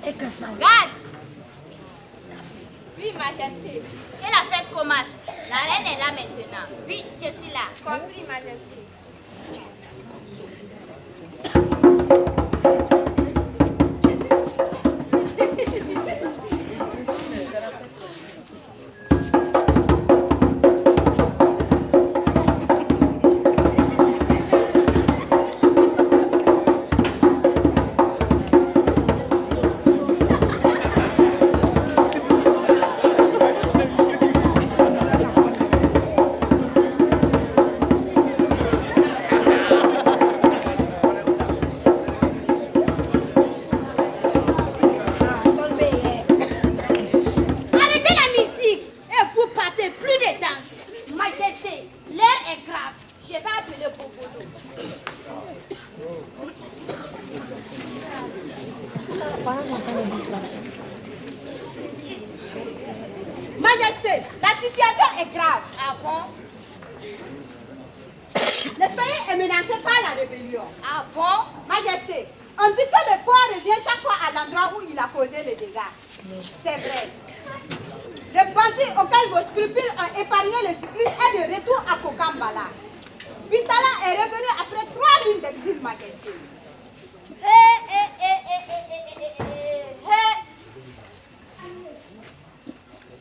Et que ça. Garde! Oui, Majesté. Que la fête commence. La reine est là maintenant. Oui, je suis là. Compris, Majesté. Voilà, j'entends les distractions. Majesté, la situation est grave. Ah bon? Le pays est menacé par la rébellion. Ah bon? Majesté, on dit que le port revient chaque fois à l'endroit où il a causé les dégâts. C'est vrai. Le bandit auquel vos scrupules ont épargné le cycliste est de retour à Kokambala. Bitala est revenu après 3 lignes d'exil, Majesté.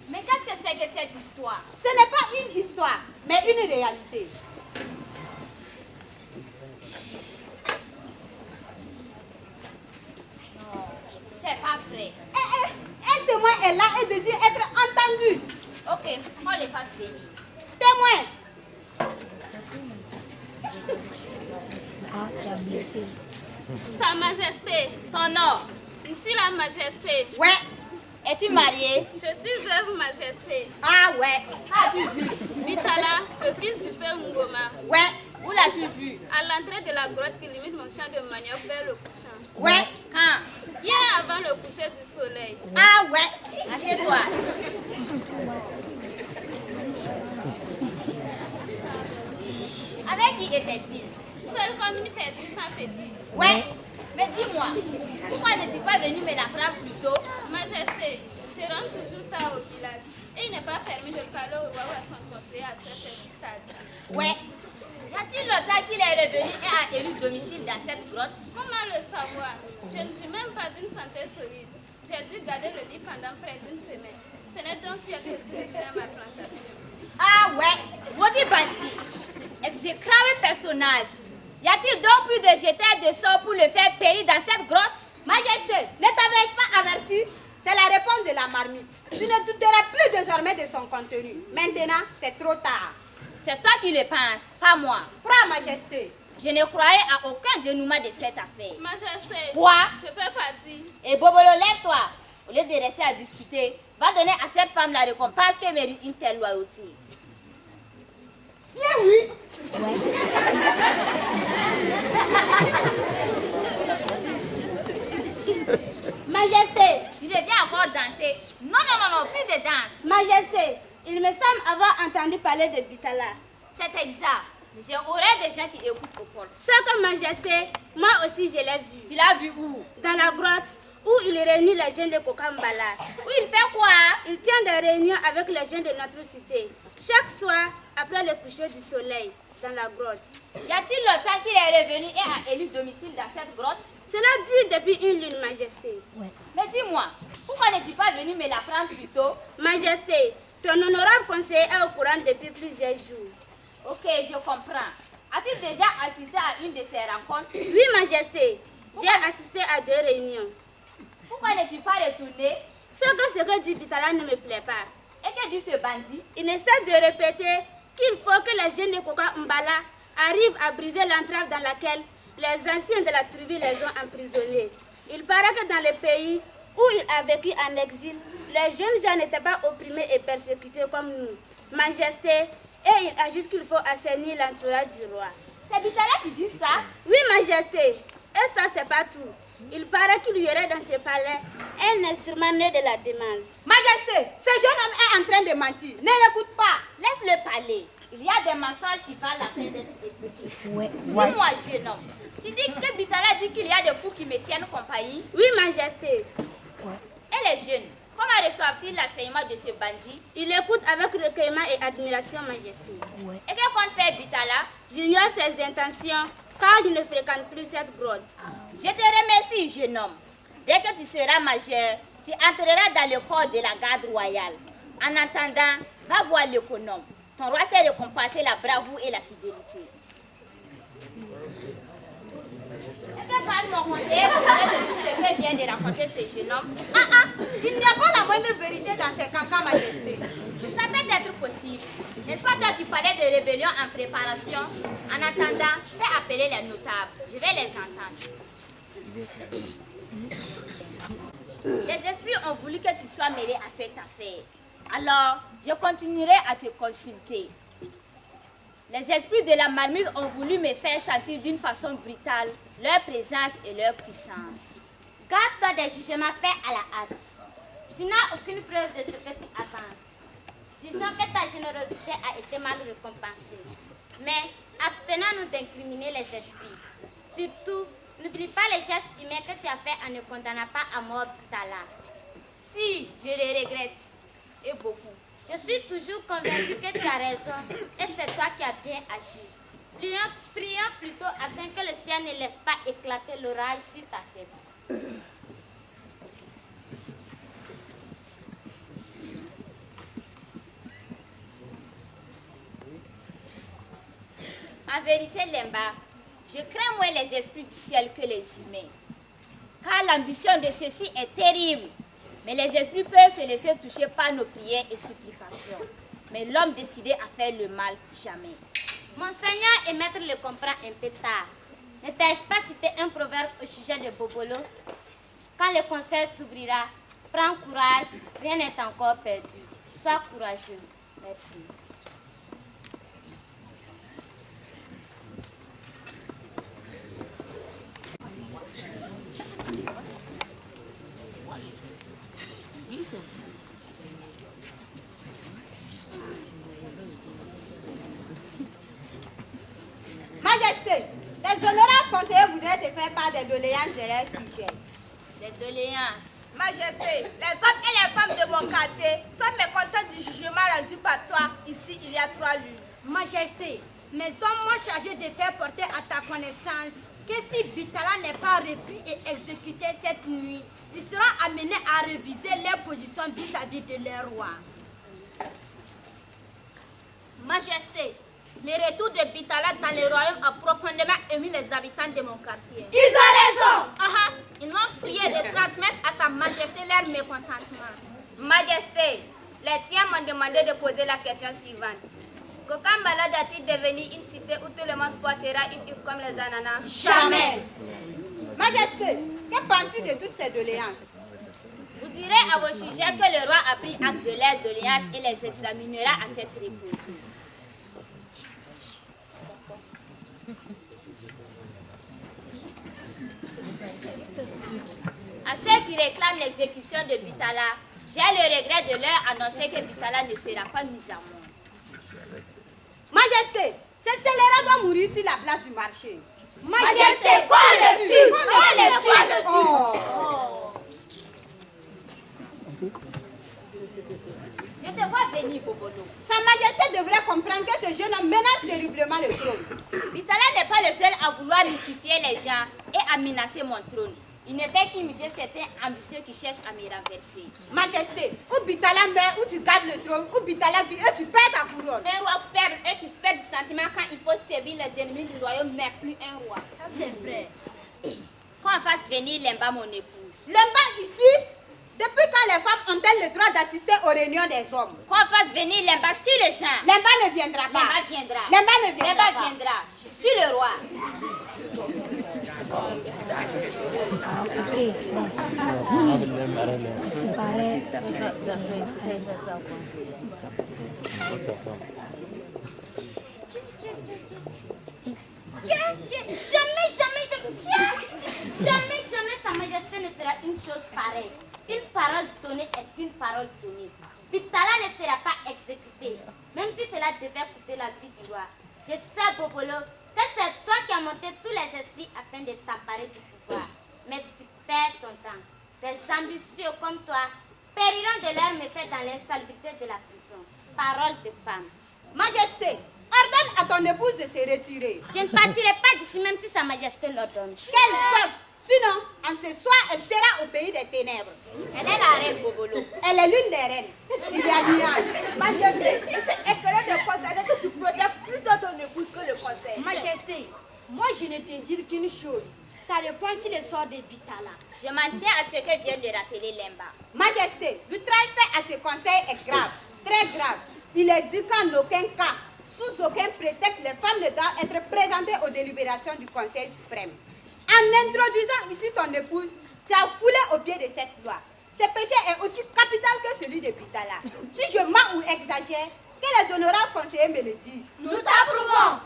Mais qu'est-ce que c'est que cette histoire? Ce n'est pas une histoire, mais une réalité. Non, c'est pas vrai. Un témoin est là et désire être entendu. Ok, on les fasse venir. Témoin. Ah, tu as blessé. Sa Majesté, ton nom. Ici la Majesté. Ouais. Es-tu mariée? Je suis veuve Majesté. Ah ouais. As-tu vu? Bitala, le fils du père Ngoma. Ouais. Où l'as-tu vu? À l'entrée de la grotte qui limite mon champ de manioc vers le couchant. Ouais. Quand? Hier avant le coucher du soleil. Ah ouais. Assieds-toi. Avec qui était-il? Seul comme une perdue sans petit. Ouais. Mais dis-moi, pourquoi n'es-tu pas venu me l'apprendre plus tôt? Majesté, je rentre toujours tard au village. Et il n'est pas permis de parler au roi ou à son conseiller à cette stade. Ouais. Y a-t-il longtemps qu'il est revenu et a élu domicile dans cette grotte? Comment le savoir? Je ne suis même pas d'une santé solide. J'ai dû garder le lit pendant près d'une semaine. Ce n'est donc hier que je suis revenue à ma plantation. Ah ouais. Wodi Banti, exécrable personnage. Y a-t-il donc plus de jeteurs de sorts pour le faire périr dans cette grotte? Majesté, ne t'avais-je pas averti? C'est la réponse de la marmite. Tu ne douteras plus désormais de son contenu. Maintenant, c'est trop tard. C'est toi qui le penses, pas moi. Crois, Majesté. Je ne croyais à aucun dénouement de cette affaire. Majesté, Quoi? je peux partir. Et Bobolo, lève-toi. Au lieu de rester à discuter, va donner à cette femme la récompense qu'elle mérite une telle loyauté. Bien oui. Majesté, tu reviens encore danser. Non, plus de danse. Majesté, il me semble avoir entendu parler de Bitala. C'est exact. Mais j'ai horreur des gens qui écoutent aux portes. C'est que Majesté, moi aussi je l'ai vu. Tu l'as vu où? Dans la grotte où il réunit les jeunes de Kokambala. Où il fait quoi? Il tient des réunions avec les jeunes de notre cité. Chaque soir, après le coucher du soleil, dans la grotte. Y a-t-il longtemps qu'il est revenu et a élu domicile dans cette grotte? Cela dure depuis une lune, Majesté. Ouais. Mais dis-moi, pourquoi n'es-tu pas venu me l'apprendre plus tôt? Majesté, ton honorable conseiller est au courant depuis plusieurs jours. Ok, je comprends. As-tu déjà assisté à une de ces rencontres? Oui, Majesté, j'ai assisté à 2 réunions. Pourquoi n'es-tu pas retourné? Ce que dit Bitala ne me plaît pas. Et que dit ce bandit? Il ne cesse de répéter qu'il faut que les jeunes de Kokambala arrivent à briser l'entrave dans laquelle les anciens de la tribu les ont emprisonnés. Il paraît que dans le pays où il a vécu en exil, les jeunes gens n'étaient pas opprimés et persécutés comme nous. Majesté, et il a juste qu'il faut assainir l'entourage du roi. C'est Bitala qui dit ça? Oui, Majesté, et ça c'est pas tout. Il paraît qu'il y aurait dans ce palais un instrument né de la démence. Majesté, ce jeune homme est en train de mentir. Ne l'écoute pas. Laisse-le parler. Il y a des mensonges qui valent la peine d'être écoutés. Ouais. Dis-moi, jeune homme, tu dis que Bitala dit qu'il y a des fous qui me tiennent compagnie? Oui, Majesté. Elle est jeune. Comment reçoit-il l'enseignement de ce bandit? Il écoute avec recueillement et admiration, Majesté. Ouais. Et que compte faire Bitala? J'ignore ses intentions, car je ne fréquente plus cette grotte. Je te remercie, jeune homme. Dès que tu seras majeur, tu entreras dans le corps de la garde royale. En attendant, va voir l'économe. Ton roi sait récompenser la bravoure et la fidélité. Et que parle mon conseiller de tout ce que vient de raconter ce jeune homme? Il n'y a pas la moindre vérité dans ces cancans, Majesté. Ça peut être possible. N'est-ce pas toi qui parlais de rébellion en préparation? En attendant, fais appeler les notables. Je vais les entendre. Les esprits ont voulu que tu sois mêlé à cette affaire. Alors, je continuerai à te consulter. Les esprits de la marmite ont voulu me faire sentir d'une façon brutale leur présence et leur puissance. Garde-toi des jugements faits à la hâte. Tu n'as aucune preuve de ce que tu avances. Disons que ta générosité a été mal récompensée. Mais abstenons-nous d'incriminer les esprits. Surtout, n'oublie pas les gestes humains que tu as faits en ne condamnant pas à mort Bitala. Si, je le regrette. Et beaucoup. Je suis toujours convaincue que tu as raison et c'est toi qui as bien agi. Prions plutôt afin que le ciel ne laisse pas éclater l'orage sur ta tête. En vérité, Lemba, je crains moins les esprits du ciel que les humains. Car l'ambition de ceux-ci est terrible. Mais les esprits peuvent se laisser toucher par nos prières et supplications. Mais l'homme décidé à faire le mal, jamais. Monseigneur et maître le comprend un peu tard. Ne t'ai-je pas cité un proverbe au sujet de Bobolo? Quand le conseil s'ouvrira, prends courage, rien n'est encore perdu. Sois courageux. Merci. Majesté, les honorables conseillers voudraient te faire part des doléances de leurs sujets. Des doléances. Majesté, les hommes et les femmes de mon quartier sont mécontents du jugement rendu par toi ici il y a 3 lunes. Majesté, mes hommes m'ont chargé de faire porter à ta connaissance que si Bitala n'est pas repris et exécuté cette nuit, ils seront amenés à réviser leur position vis-à-vis de leur roi. Majesté, le retour de Bitala dans le royaume a profondément ému les habitants de mon quartier. Ils ont raison! Ils m'ont prié de transmettre à sa majesté leur mécontentement. Majesté, les tiens m'ont demandé de poser la question suivante. Qu'aucun malade a-t-il devenu une cité où tout le monde portera une huppe comme les ananas? Jamais! Majesté, que penses-tu de toutes ces doléances? Vous direz à vos sujets que le roi a pris acte de leurs doléances et les examinera à tête reposée. À ceux qui réclament l'exécution de Bitala, j'ai le regret de leur annoncer que Bitala ne sera pas mis à mort. Majesté, ce scélérat doit mourir sur la place du marché. Majesté, qu'on le tue! Je te vois venir, Bobolo. Sa Majesté devrait comprendre que ce jeune homme menace terriblement le trône. Bitala n'est pas le seul à vouloir mystifier les gens et à menacer mon trône. Il ne fait qu'imiter certains ambitieux qui cherchent à me renverser. Majesté, ou Bitala meurt, ou tu gardes le trône, ou Bitala vit, et tu perds ta couronne. Un roi perd et qui fait du sentiment quand il faut servir les ennemis du royaume n'est plus un roi. Ça c'est vrai. Qu'on fasse venir Lemba, mon épouse. Lemba ici, depuis quand les femmes ont-elles le droit d'assister aux réunions des hommes? Qu'on fasse venir Lemba sur le champ. Lemba ne viendra pas. Lemba viendra. Lemba ne viendra Lemba pas. viendra. Je suis le roi. Ok, bon. Il paraît. Jamais, Sa Majesté Majesté ne fera une chose pareille. Une parole donnée est une parole donnée. Bitala ne sera pas exécuté, même si cela devait coûter la vie du roi. Je sais, Bobolo, que c'est toi qui as monté tous les esprits afin de t'emparer du pouvoir. Mais tu perds ton temps. Des ambitieux comme toi périront de leur méfait dans l'insalubrité de la prison. Parole de femme. Majesté, ordonne à ton épouse de se retirer. Je ne partirai pas d'ici même si Sa Majesté l'ordonne. Qu'elle sorte. Sinon, en ce soir, elle sera au pays des ténèbres. Elle est la reine Bobolo. Elle est l'une des reines. Il y a nuage. Majesté, il s'est effrayé de constater que tu protèges plutôt ton épouse que le conseil. Majesté, moi je ne désire qu'une chose. Ta réponse sur le sort de Bitala. Je m'en tiens à ce que vient de rappeler Lemba. Majesté, le travail fait à ce conseil est grave, très grave. Il est dit qu'en aucun cas, sous aucun prétexte, les femmes ne doivent être présentées aux délibérations du Conseil suprême. En introduisant ici ton épouse, tu as foulé au pied de cette loi. Ce péché est aussi capital que celui de Bitala. Si je mens ou exagère, que les honorables conseillers me le disent. Nous t'approuvons.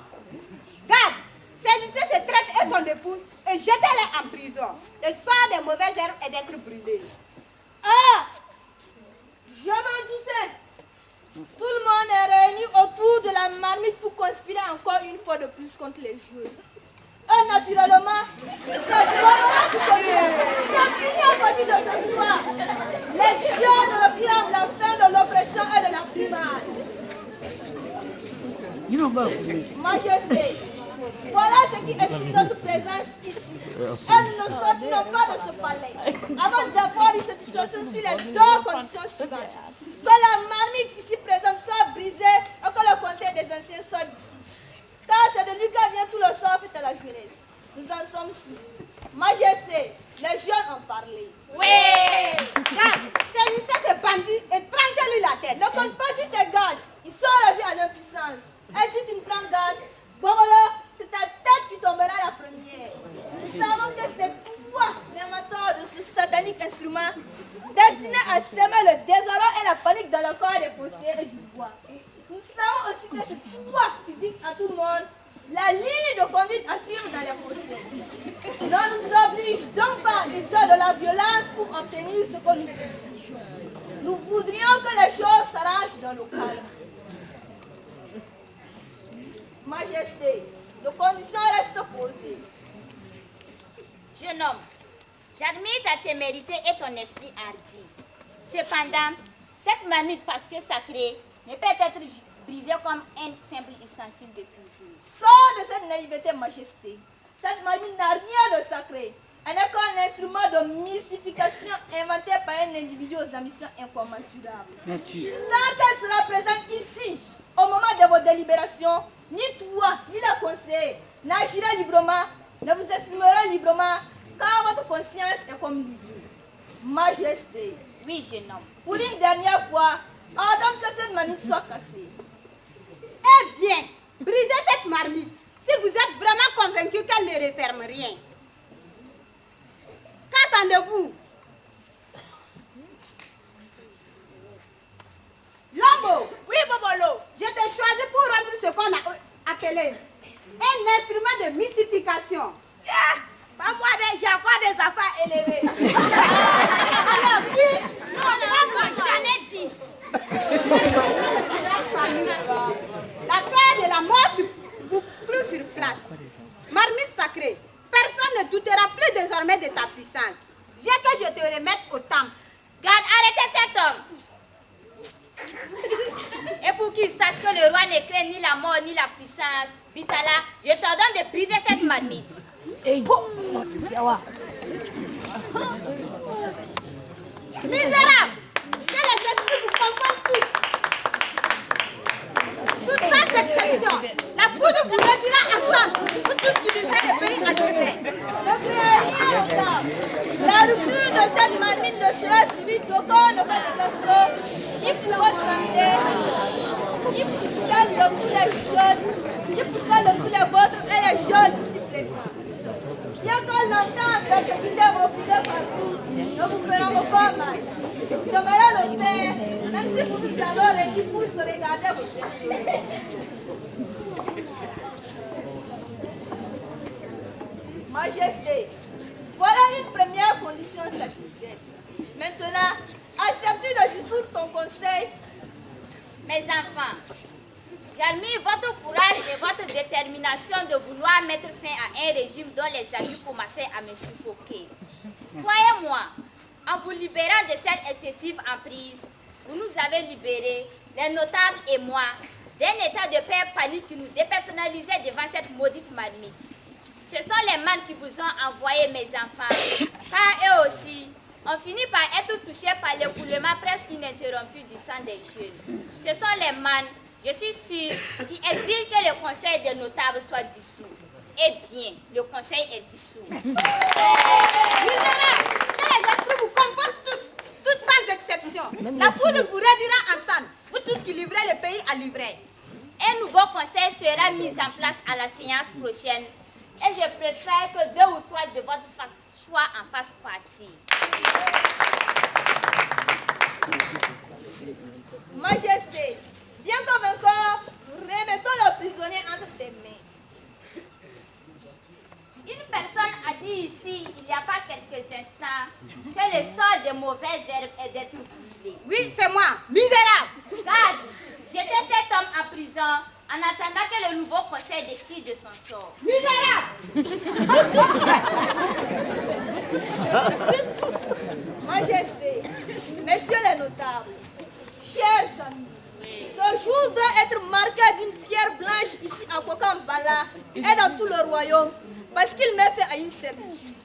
Garde, saisissez ce traître et son épouse et jetez-les en prison. Le sort des mauvaises herbes est d'être brûlé. Ah! Je m'en doutais. Tout le monde est réuni autour de la marmite pour conspirer encore une fois de plus contre les jeux. Et naturellement, c'est vraiment qui continue. C'est fini à partir de ce soir. Les jeunes réclament la fin de l'oppression et de la primaire. Majesté, voilà ce qui explique notre présence ici. Elles ne sortiront pas de ce palais avant d'avoir une satisfaction sur les deux conditions suivantes. Que la marmite ici présente soit brisée et que le conseil des anciens soit dissous. Car c'est de lui que vient tout le sort fait à la jeunesse. Nous en sommes sûrs. Majesté, les jeunes ont parlé. Oui! Garde, saisissez ce bandit et tranchez-lui la tête. Ne compte pas sur tes gardes. Ils sont réduits à l'impuissance. Et si tu ne prends garde, Bobolo, c'est ta tête qui tombera la première. Nous savons que c'est toi, l'inventeur de ce satanique instrument, destiné à semer le désordre et la panique dans le corps des conseillers du roi. Nous savons aussi que c'est toi qui dis à tout le monde la ligne de conduite à suivre dans les conseils. Ne nous oblige donc pas à user de la violence pour obtenir ce que nous exigeons. Nous voudrions que les choses s'arrangent dans le calme. Majesté, nos conditions restent posées. Jeune homme, j'admire ta témérité et ton esprit hardi. Cependant, cette marmite, parce que sacrée, ne peut être brisée comme un simple ustensile de cuisine. Sors de cette naïveté, Majesté. Cette marmite n'a rien de sacré. Elle n'est qu'un instrument de mystification inventé par un individu aux ambitions incommensurables. Merci. Tant qu'elle sera présente ici, au moment de vos délibérations, ni toi, ni le conseil n'agirez librement, ne vous exprimerez librement, car votre conscience est comme lui. Majesté, Oui, jeune homme. pour une dernière fois, ordonne que cette marmite soit cassée. Eh bien, brisez cette marmite si vous êtes vraiment convaincu qu'elle ne referme rien. Qu'attendez-vous? Lombo, Oui, Bobolo. je t'ai choisi pour rendre ce qu'on a appelé un instrument de mystification. Pas moi, j'ai encore des affaires élevées. Alors, qui? J'en ai 10. La peur de la mort vous plus sur place. Marmite sacrée, personne ne doutera plus désormais de ta puissance. J'ai que je te remette au temple. Garde, arrêtez cet homme. Et pour qu'il sache que le roi ne craint ni la mort ni la puissance, Bitala, je t'ordonne de briser cette marmite. Misérable, que les esprits vous confondent tous. Toute sans exception, la foudre vous réduira à sang pour tous qui vivraient le pays à degré. Ne créez rien au temple. La rupture de cette marmite ne sera suivie d'aucun effet désastreux, ni pour votre santé, ni pour celle de tous les jeunes, ni pour celle de tous les vôtres et les jeunes ici présents. Bien que longtemps persécuté au filet partout, nous vous ferons aucun mal. J'aimerais le faire, même si vous nous avez réunis pour se regarder vos yeux. Majesté, voilà une première conditions satisfaites. Maintenant, acceptes-tu de dissoudre ton conseil? Mes enfants, j'admire votre courage et votre détermination de vouloir mettre fin à un régime dont les amis commençaient à me suffoquer. Croyez-moi, en vous libérant de cette excessive emprise, vous nous avez libérés, les notables et moi, d'un état de paix panique qui nous dépersonnalisait devant cette maudite marmite. Ce sont les mannes qui vous ont envoyé, mes enfants, car eux aussi ont fini par être touchés par l'écoulement presque ininterrompu du sang des jeunes. Ce sont les mannes, je suis sûre, qui exigent que le conseil des notables soit dissous. Eh bien, le conseil est dissous. Misérables, que les esprits vous confondent tous sans exception. La poudre vous réduira en sang, vous tous qui livrez le pays à livrer. Un nouveau conseil sera mis en place à la séance prochaine et je préfère que 2 ou 3 de votre choix en fassent partie. Majesté, bien convaincant, remettons le prisonnier entre tes mains. Une personne a dit ici, il n'y a pas quelques instants, que le sort des mauvaises herbes est d'être brûlé. Oui, c'est moi, misérable. Garde, jetez cet homme en prison en attendant que le nouveau conseil décide de son sort. Misérable. Majesté, messieurs les notables, chers amis, ce jour doit être marqué d'une pierre blanche ici à Kokambala et dans tout le royaume parce qu'il met fait à une servitude,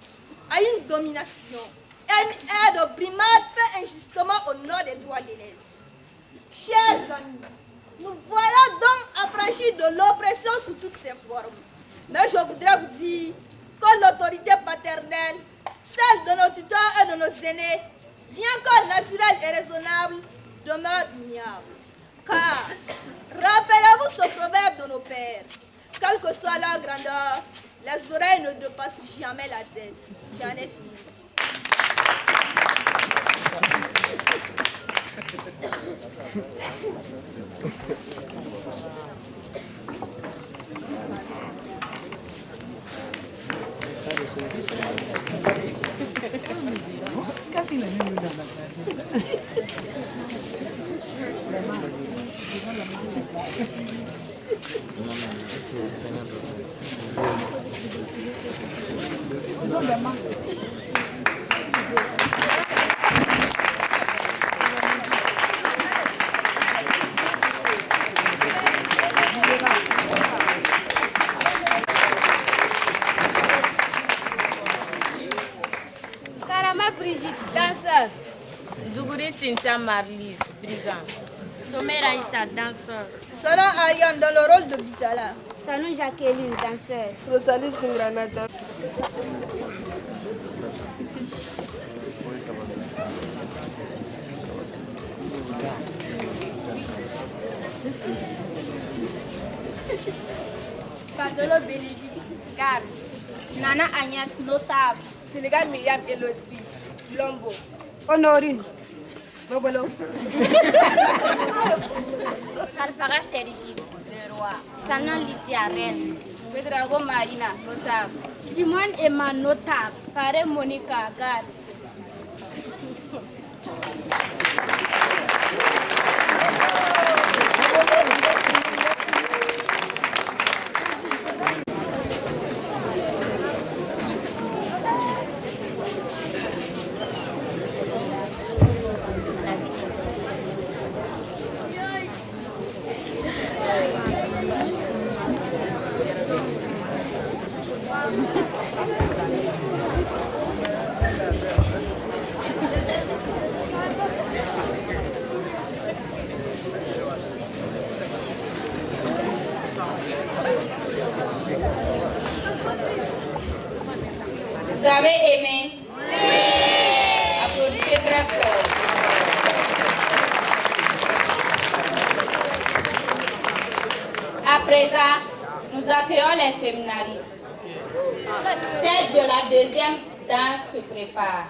à une domination et à une aide opprimante fait injustement au nom des droits de l'aise. Chers amis, nous voilà donc affranchis de l'oppression sous toutes ses formes. Mais je voudrais vous dire que l'autorité paternelle, celle de nos tuteurs et de nos aînés, bien que naturelle et raisonnable, demeure ignoble. Car, rappelez-vous ce proverbe de nos pères, quelle que soit leur grandeur, les oreilles ne dépassent jamais la tête. J'en ai fini. Karama Brigitte, danseur. Djougouri Cynthia Marlise, brigand. Somera Issa, danseur. Sora Ariane dans le rôle de Bitala. Sanou Jacqueline, danseur. Rosalie Sungranata. Candelo Bénédicte, garde. Nana Agnès, notable. Sénégal Myriam Elodie. Lombo. Honorine. Bobolo. Alpara Sergi, le roi. Sanon Lydia, reine. Pedrago Marina, notable. Simone Emma, notable. Kare Monica, garde. Vous avez aimé? Oui. Applaudissez très fort. À présent, nous accueillons les séminaristes. Celle de la deuxième danse se prépare.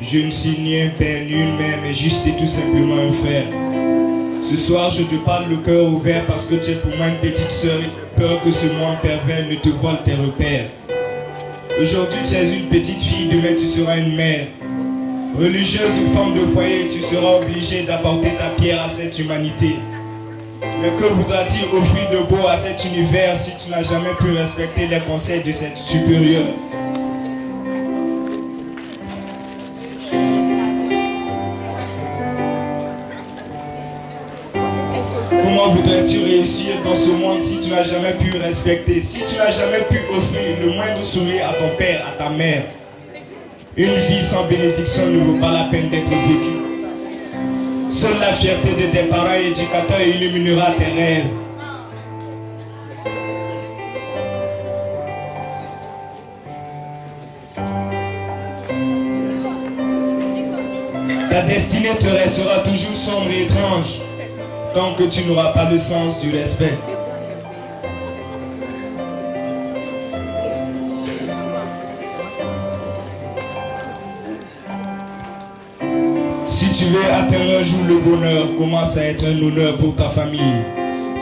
Je ne suis ni un père ni une mère, mais juste et tout simplement un frère. Ce soir, je te parle le cœur ouvert parce que tu es pour moi une petite sœur et j'ai peur que ce monde pervers ne te vole tes repères. Aujourd'hui, tu es une petite fille, demain tu seras une mère. Religieuse ou femme de foyer, tu seras obligée d'apporter ta pierre à cette humanité. Mais que voudra-t-il offrir de beau à cet univers si tu n'as jamais pu respecter les conseils de cette supérieure? Comment voudrais-tu réussir dans ce monde si tu n'as jamais pu respecter, si tu n'as jamais pu offrir le moindre sourire à ton père, à ta mère? Une vie sans bénédiction ne vaut pas la peine d'être vécue. Seule la fierté de tes parents et éducateurs illuminera tes rêves. Ta destinée te restera toujours sombre et étrange tant que tu n'auras pas le sens du respect. Si tu veux atteindre un jour le bonheur, commence à être un honneur pour ta famille.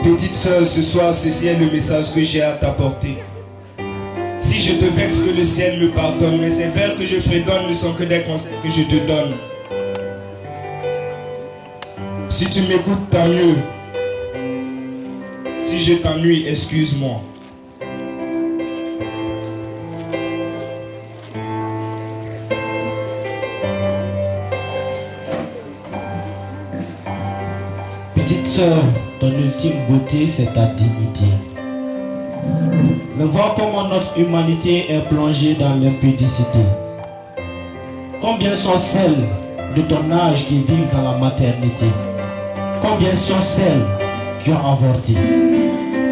Petite sœur, ce soir, ceci est le message que j'ai à t'apporter. Si je te vexe, que le ciel me pardonne, mais ces vers que je fredonne ne sont que des conseils que je te donne. Si tu m'écoutes, tant mieux. Si je t'ennuie, excuse-moi. Petite sœur, ton ultime beauté, c'est ta dignité. Mais vois comment notre humanité est plongée dans l'impudicité. Combien sont celles de ton âge qui vivent dans la maternité? Combien sont celles qui ont avorté?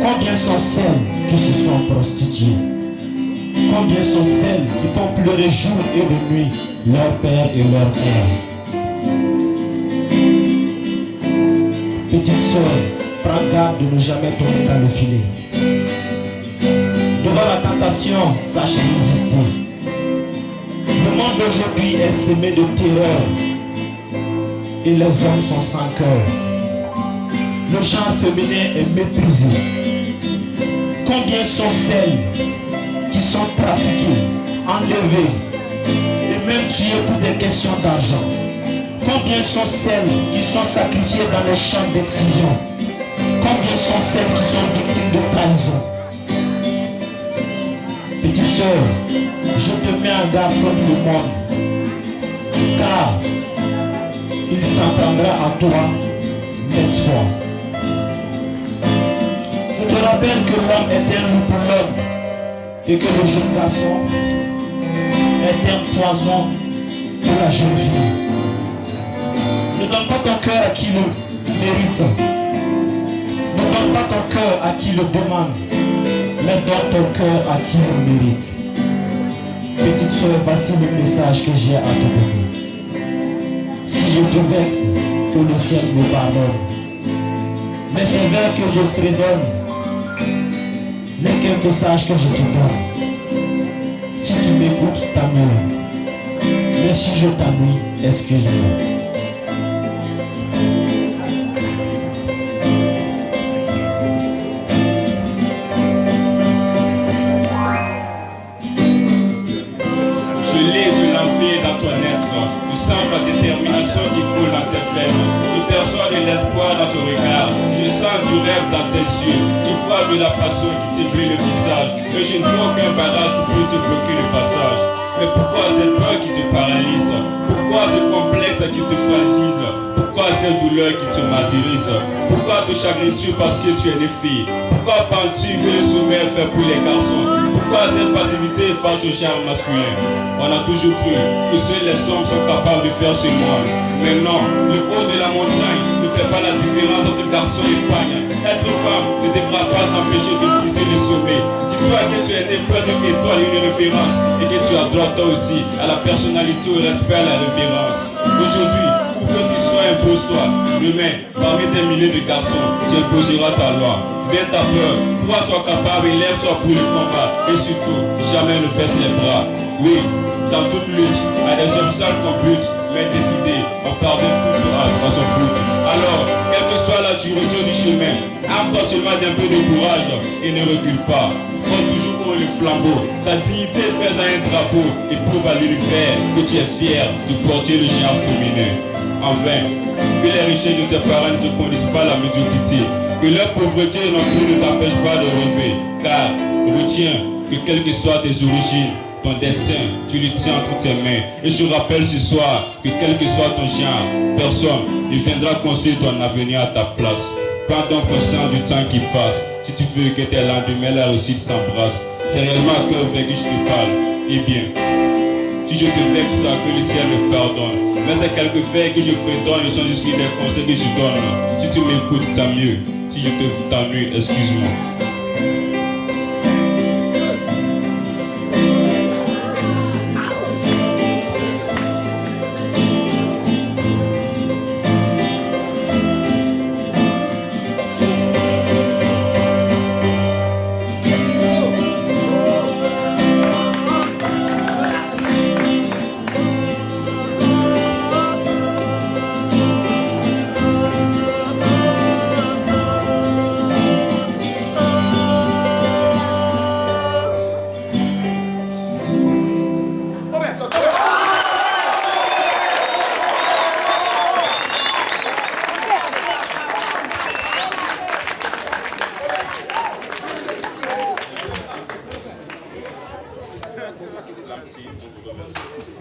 Combien sont celles qui se sont prostituées? Combien sont celles qui font pleurer jour et de nuit leur père et leur mère? Petite sœur, prends garde de ne jamais tomber dans le filet. Devant la tentation, sache résister. Le monde d'aujourd'hui est semé de terreur et les hommes sont sans cœur. Le genre féminin est méprisé. Combien sont celles qui sont trafiquées, enlevées et même tuées pour des questions d'argent? Combien sont celles qui sont sacrifiées dans les champs d'excision? Combien sont celles qui sont victimes de trahison? Petite sœur, je te mets en garde contre le monde, car il s'entendra à toi maintes fois. Je te rappelle que l'homme est un loup pour l'homme et que le jeune garçon est un poison pour la jeune fille. Ne donne pas ton cœur à qui le mérite. Ne donne pas ton cœur à qui le demande, mais donne ton cœur à qui le mérite. Petite soeur, voici le message que j'ai à te donner. Si je te vexe, que le ciel me pardonne. Mais ces vers que je fredonne n'est qu'un message que je te donne. Si tu m'écoutes, tant mieux. Mais si je t'ennuie, excuse-moi. Je sens la détermination qui coule dans tes veines. Je perçois de l'espoir dans ton regard. Je sens du rêve dans tes yeux. Tu vois de la passion qui t'éblouit le visage. Et je ne vois aucun barrage pour plus te bloquer le passage. Mais pourquoi cette peur qui te paralyse? Pourquoi ce complexe qui te fragile? Pourquoi cette douleur qui te martyrise? Pourquoi te chagrines-tu parce que tu es une fille? Pourquoi penses-tu que le sommet est fait pour les garçons? Pourquoi cette passivité fâche au charme masculin? On a toujours cru que seuls les hommes sont capables de faire ce monde. Mais non, le haut de la montagne ne fait pas la différence entre garçon et pagne. Être femme ne devra pas t'empêcher de briser le sommet. Dis-toi que tu es né près d'une étoile et une référence, et que tu as droit toi aussi à la personnalité, au respect, à la révérence. Aujourd'hui, pour que tu sois, impose-toi. Demain, parmi des milliers de garçons, tu imposeras ta loi. Viens ta peur, crois-toi capable et lève-toi pour le combat. Et surtout, jamais ne baisse les bras. Oui, dans toute lutte, à des obstacles qu'on bute, mais décidé, on pardonne toujours à son but. Alors, quelle que soit la dureté du chemin, arme-toi seulement d'un peu de courage et ne recule pas. Prends toujours pour le flambeau, ta dignité fais à un drapeau et prouve à l'univers que tu es fier de porter le genre féminin. Enfin, que les richesses de tes parents ne te conduisent pas à la médiocrité, que leur pauvreté non plus ne t'empêche pas de rêver, car retiens que quelles que soient tes origines, ton destin, tu le tiens entre tes mains. Et je rappelle ce soir que quel que soit ton genre, personne ne viendra construire ton avenir à ta place. Prends donc conscience du temps qui passe. Si tu veux que tes lendemains la réussite s'embrasse, c'est réellement à cœur vrai que je te parle. Eh bien, si je te vexe, que le ciel me pardonne. Mais c'est quelques faits que je fredonne, ne sont juste des conseils que je donne. Si tu m'écoutes, tant mieux. Si je te t'ennuie, excuse-moi.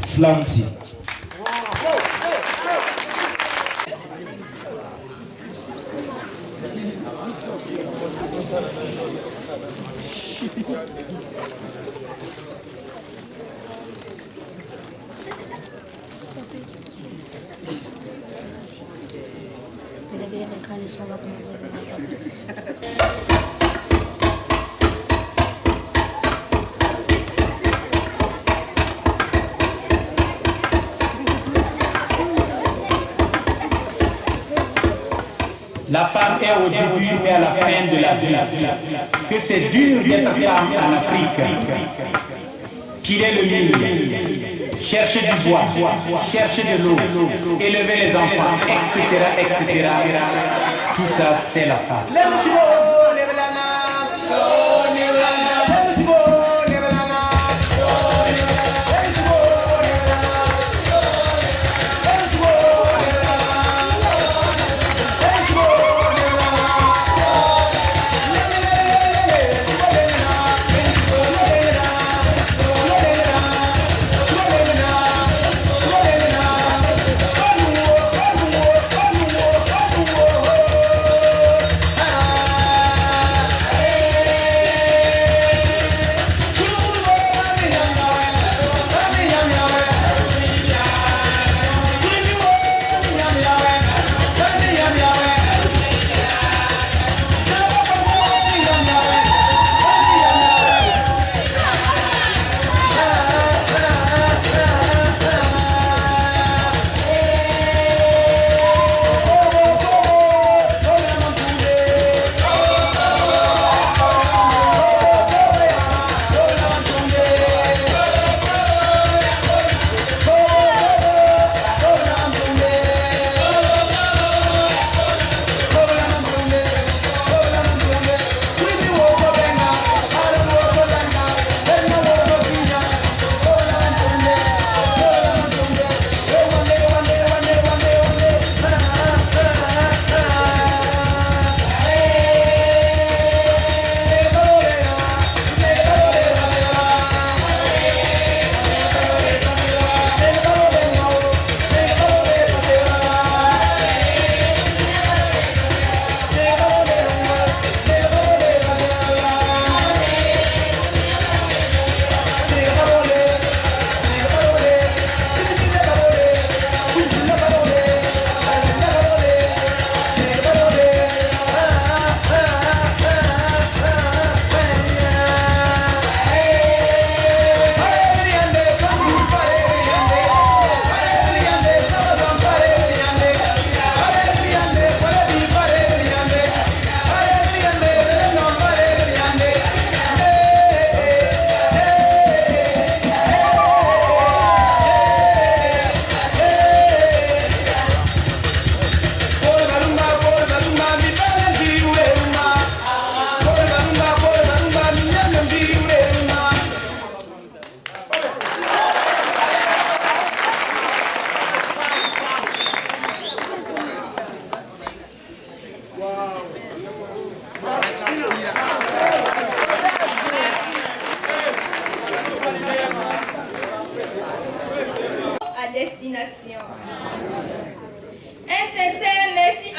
Slanty. La femme est au début et à la fin de la vie. Que c'est dur d'être femme en Afrique. Qu'il est le milieu. Chercher du bois, chercher de l'eau, élever les enfants, etc., etc. Tout ça, c'est la femme.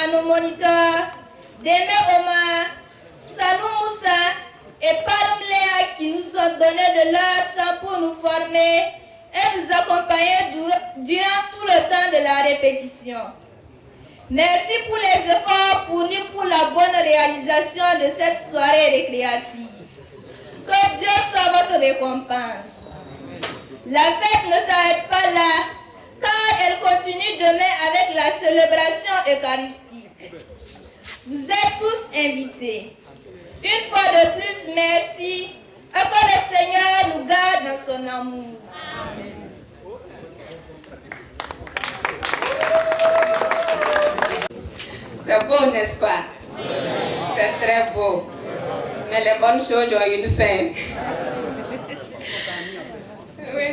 à nos moniteurs, Deme Omar, Sanou Moussa et Palm Léa qui nous ont donné de leur temps pour nous former et nous accompagner durant tout le temps de la répétition. Merci pour les efforts fournis pour la bonne réalisation de cette soirée récréative. Que Dieu soit votre récompense. La fête ne s'arrête pas là, car elle continue demain avec la célébration eucharistique. Vous êtes tous invités. Une fois de plus, merci, et que le Seigneur nous garde dans son amour. C'est beau, n'est-ce pas? C'est très beau. Mais les bonnes choses ont une fin. Oui.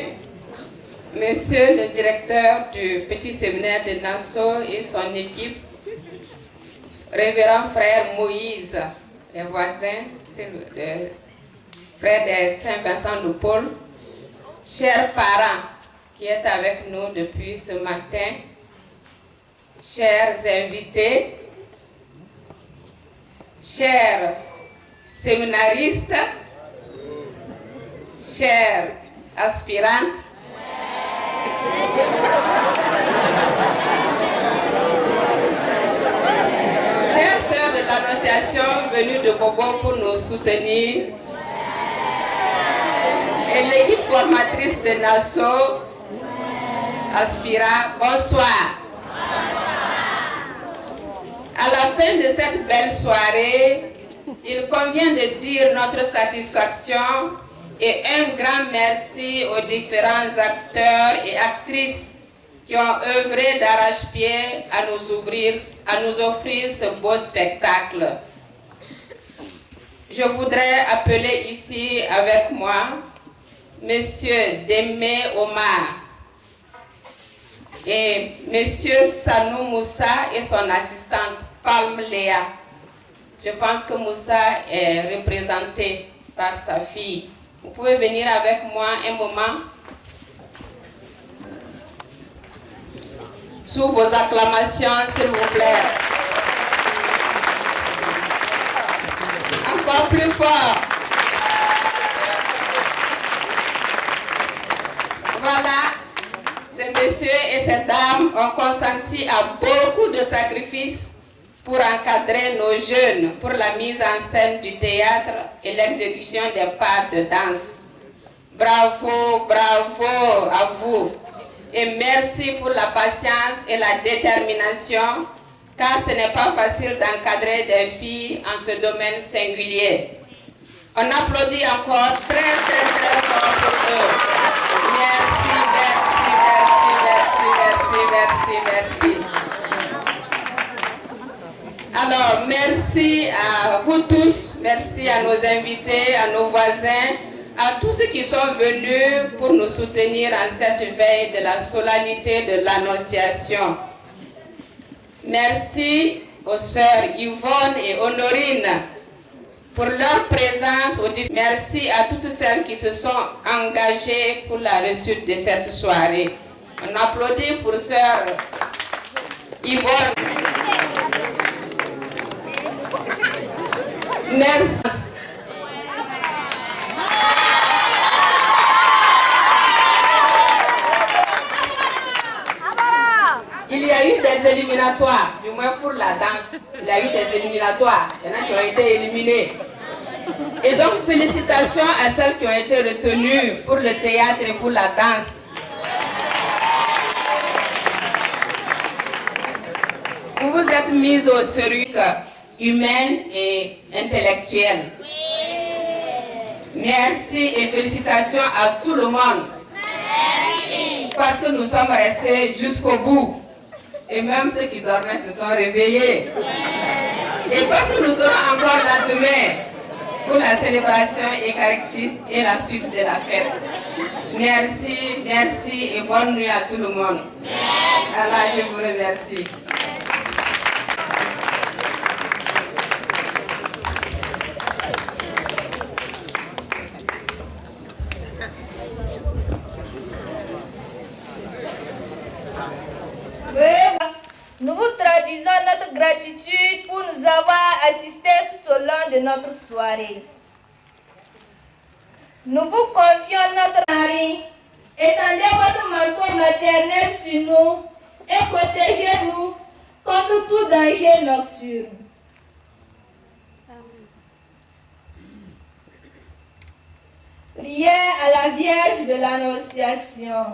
Monsieur le directeur du petit séminaire de Nassau et son équipe, révérend frère Moïse, les voisins, c'est le frère de Saint-Vincent de Paul, chers parents qui êtes avec nous depuis ce matin, chers invités, chers séminaristes, chers aspirantes, chères sœurs de l'Annonciation venues de Bobo pour nous soutenir, et l'équipe formatrice de Nassau, Aspira, bonsoir. À la fin de cette belle soirée, il convient de dire notre satisfaction et un grand merci aux différents acteurs et actrices qui ont œuvré d'arrache-pied à nous offrir ce beau spectacle. Je voudrais appeler ici avec moi Monsieur Deme Omar et Monsieur Sanou Moussa et son assistante Palm Léa. Je pense que Moussa est représenté par sa fille. Vous pouvez venir avec moi un moment. Sous vos acclamations, s'il vous plaît. Encore plus fort. Voilà, ces messieurs et ces dames ont consenti à beaucoup de sacrifices pour encadrer nos jeunes pour la mise en scène du théâtre et l'exécution des pas de danse. Bravo, bravo à vous. Et merci pour la patience et la détermination, car ce n'est pas facile d'encadrer des filles en ce domaine singulier. On applaudit encore très fort pour eux. Merci, merci. Alors, merci à vous tous, merci à nos invités, à nos voisins, à tous ceux qui sont venus pour nous soutenir en cette veille de la solennité de l'Annonciation. Merci aux sœurs Yvonne et Honorine pour leur présence. Merci à toutes celles qui se sont engagées pour la réussite de cette soirée. On applaudit pour sœur Yvonne. Merci. Il y a eu des éliminatoires, du moins pour la danse. Il y a eu des éliminatoires. Il y en a qui ont été éliminés. Et donc, félicitations à celles qui ont été retenues pour le théâtre et pour la danse. Vous vous êtes mises au sérieux humaine et intellectuelle. Merci et félicitations à tout le monde. Merci. Parce que nous sommes restés jusqu'au bout. Et même ceux qui dormaient se sont réveillés. Et parce que nous serons encore là demain pour la célébration eucharistique et la suite de la fête. Merci, merci et bonne nuit à tout le monde. Allah, je vous remercie. Nous vous traduisons notre gratitude gratitude pour nous avoir assistés tout au long de notre soirée. Nous vous confions notre mari. Étendez votre manteau maternel sur nous et protégez-nous contre tout danger nocturne. Prière à la Vierge de l'Annonciation.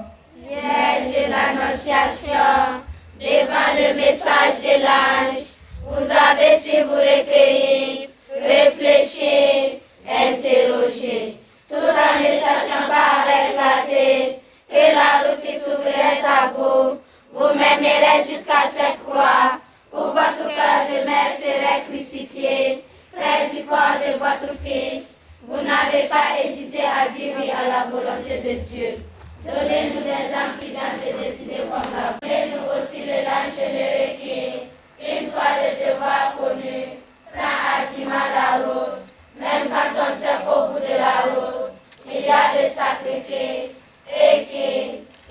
Vierge de l'Annonciation, devant le message de l'ange, vous avez su vous recueillir, réfléchir, interroger, tout en ne cherchant pas avec clarté que la route qui s'ouvrirait à vous, vous mènerait jusqu'à cette croix, où votre cœur de mère serait crucifié, près du corps de votre fils. Vous n'avez pas hésité à dire oui à la volonté de Dieu. Donnez-nous des âmes prudentes et décidées comme la. Donnez-nous aussi le lâche et le recueil. Une fois de devoir connu, prends hardiment la rose. Même quand on sait qu'au bout de la rose, il y a le sacrifice. Et que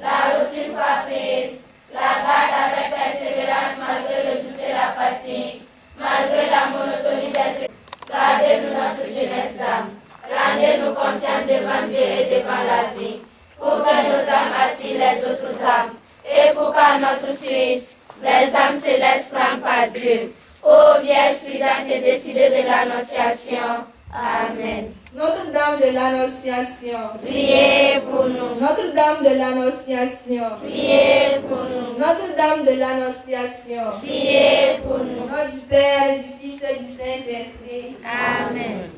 la route une fois prise, la garde avec persévérance malgré le doute et la fatigue, malgré la monotonie des. Gardez-nous notre jeunesse d'âme. Rendez-nous confiants devant Dieu et devant la vie, pour que nos âmes attirent les autres âmes, et pour qu'à notre suite, les âmes se laissent prendre par Dieu. Ô Vierge prudente et décidée de l'Annonciation. Amen. Notre-Dame de l'Annonciation, priez pour nous. Notre-Dame de l'Annonciation, priez pour nous. Notre-Dame de l'Annonciation, priez pour nous. Au nom du Père, du Fils et du Saint-Esprit. Amen.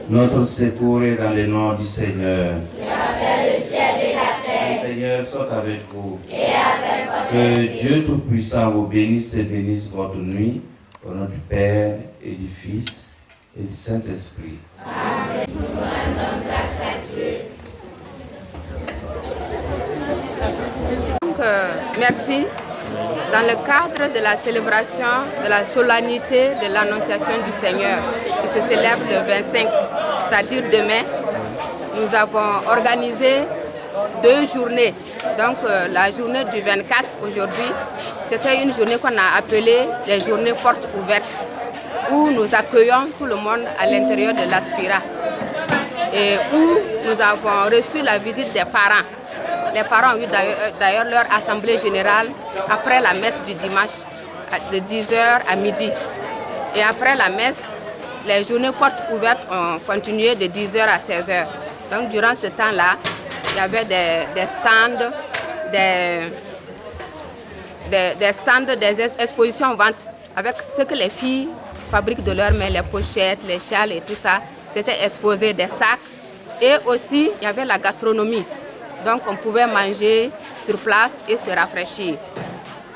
Notre secours est dans le nom du Seigneur. Qui a fait le ciel et la terre. Le Seigneur soit avec vous. Et avec votre Que esprit. Dieu Tout-Puissant vous bénisse et bénisse votre nuit. Au nom du Père et du Fils et du Saint-Esprit. Amen. Nous rendons grâce à Dieu. Donc, merci. Dans le cadre de la célébration de la solennité de l'Annonciation du Seigneur, qui se célèbre le 25, c'est-à-dire demain, nous avons organisé 2 journées. Donc la journée du 24 aujourd'hui, c'était une journée qu'on a appelée les journées portes ouvertes, où nous accueillons tout le monde à l'intérieur de l'Aspira et où nous avons reçu la visite des parents. Les parents ont eu d'ailleurs leur assemblée générale après la messe du dimanche de 10h à midi. Et après la messe, les journées portes ouvertes ont continué de 10h à 16h. Donc durant ce temps-là, il y avait des stands, des expositions en vente avec ce que les filles fabriquent de leurs mains, les pochettes, les châles et tout ça. C'était exposé des sacs. Et aussi, il y avait la gastronomie. Donc on pouvait manger sur place et se rafraîchir.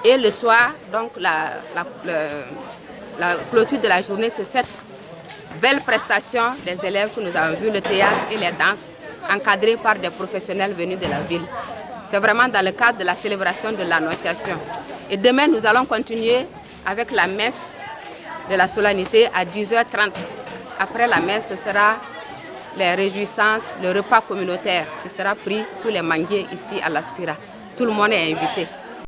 Et le soir, donc la clôture de la journée, c'est cette belle prestation des élèves que nous avons vu, le théâtre et les danses, encadrés par des professionnels venus de la ville. C'est vraiment dans le cadre de la célébration de l'Annonciation. Et demain, nous allons continuer avec la messe de la solennité à 10h30. Après la messe, ce sera les réjouissances, le repas communautaire qui sera pris sous les manguiers ici à l'Aspira. Tout le monde est invité.